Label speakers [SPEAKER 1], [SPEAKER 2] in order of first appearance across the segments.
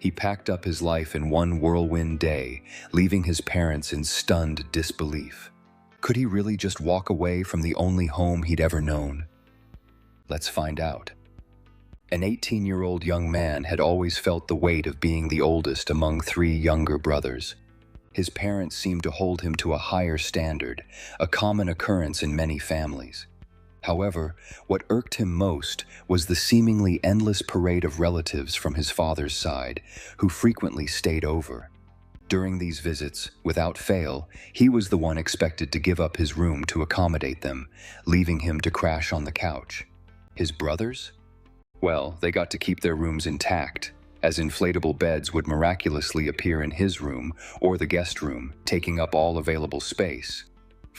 [SPEAKER 1] He packed up his life in one whirlwind day, leaving his parents in stunned disbelief. Could he really just walk away from the only home he'd ever known? Let's find out. An 18-year-old young man had always felt the weight of being the oldest among three younger brothers. His parents seemed to hold him to a higher standard, a common occurrence in many families. However, what irked him most was the seemingly endless parade of relatives from his father's side, who frequently stayed over. During these visits, without fail, he was the one expected to give up his room to accommodate them, leaving him to crash on the couch. His brothers? Well, they got to keep their rooms intact, as inflatable beds would miraculously appear in his room or the guest room, taking up all available space.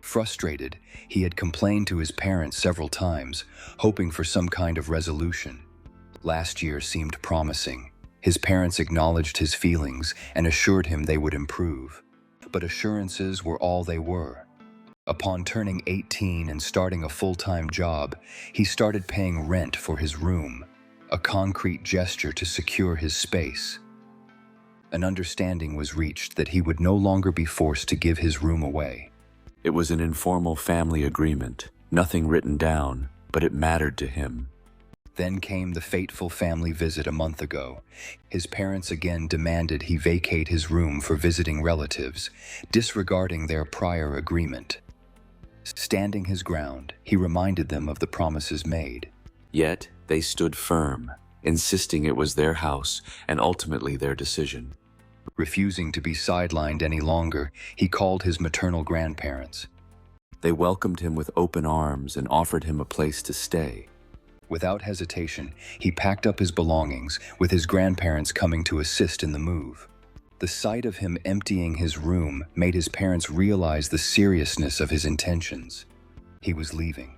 [SPEAKER 1] Frustrated, he had complained to his parents several times, hoping for some kind of resolution. Last year seemed promising. His parents acknowledged his feelings and assured him they would improve. But assurances were all they were. Upon turning 18 and starting a full-time job, he started paying rent for his room, a concrete gesture to secure his space. An understanding was reached that he would no longer be forced to give his room away.
[SPEAKER 2] It was an informal family agreement, nothing written down, but it mattered to him.
[SPEAKER 1] Then came the fateful family visit a month ago. His parents again demanded he vacate his room for visiting relatives, disregarding their prior agreement. Standing his ground, he reminded them of the promises made.
[SPEAKER 2] Yet, they stood firm, insisting it was their house and ultimately their decision.
[SPEAKER 1] Refusing to be sidelined any longer, he called his maternal grandparents.
[SPEAKER 2] They welcomed him with open arms and offered him a place to stay.
[SPEAKER 1] Without hesitation, he packed up his belongings, with his grandparents coming to assist in the move. The sight of him emptying his room made his parents realize the seriousness of his intentions. He was leaving.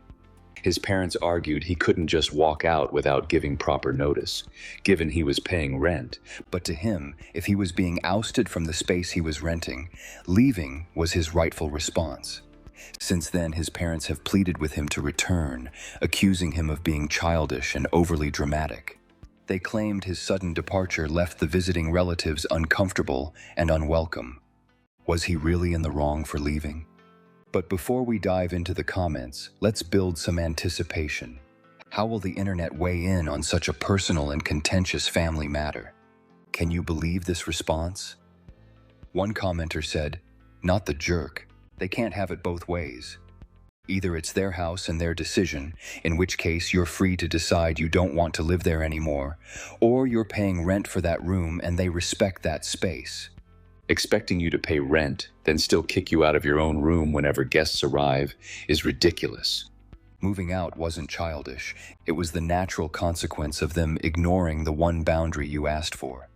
[SPEAKER 1] His parents argued he couldn't just walk out without giving proper notice, given he was paying rent. But to him, if he was being ousted from the space he was renting, leaving was his rightful response. Since then, his parents have pleaded with him to return, accusing him of being childish and overly dramatic. They claimed his sudden departure left the visiting relatives uncomfortable and unwelcome. Was he really in the wrong for leaving? But before we dive into the comments, let's build some anticipation. How will the internet weigh in on such a personal and contentious family matter? Can you believe this response? One commenter said, "Not the jerk. They can't have it both ways. Either it's their house and their decision, in which case you're free to decide you don't want to live there anymore, or you're paying rent for that room and they respect that space. Expecting you to pay rent, then still kick you out of your own room whenever guests arrive, is ridiculous." Moving out wasn't childish. It was the natural consequence of them ignoring the one boundary you asked for.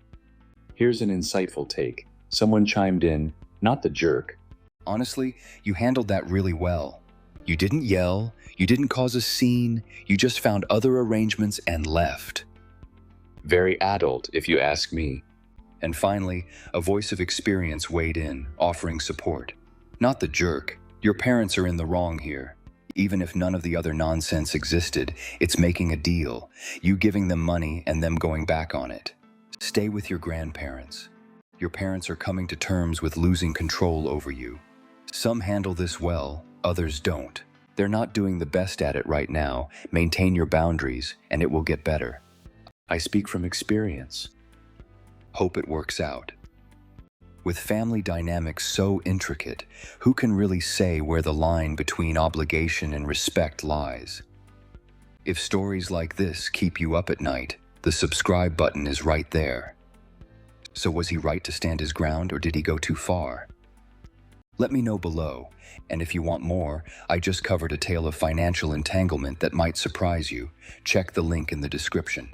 [SPEAKER 1] Here's an insightful take. Someone chimed in, "Not the jerk. Honestly, you handled that really well. You didn't yell, you didn't cause a scene, you just found other arrangements and left." Very adult, if you ask me. And finally, a voice of experience weighed in, offering support. "Not the jerk. Your parents are in the wrong here. Even if none of the other nonsense existed, it's making a deal, you giving them money and them going back on it. Stay with your grandparents. Your parents are coming to terms with losing control over you. Some handle this well, others don't. They're not doing the best at it right now. Maintain your boundaries, and it will get better. I speak from experience. Hope it works out." With family dynamics so intricate, who can really say where the line between obligation and respect lies? If stories like this keep you up at night, the subscribe button is right there. So was he right to stand his ground, or did he go too far? Let me know below, and if you want more, I just covered a tale of financial entanglement that might surprise you. Check the link in the description.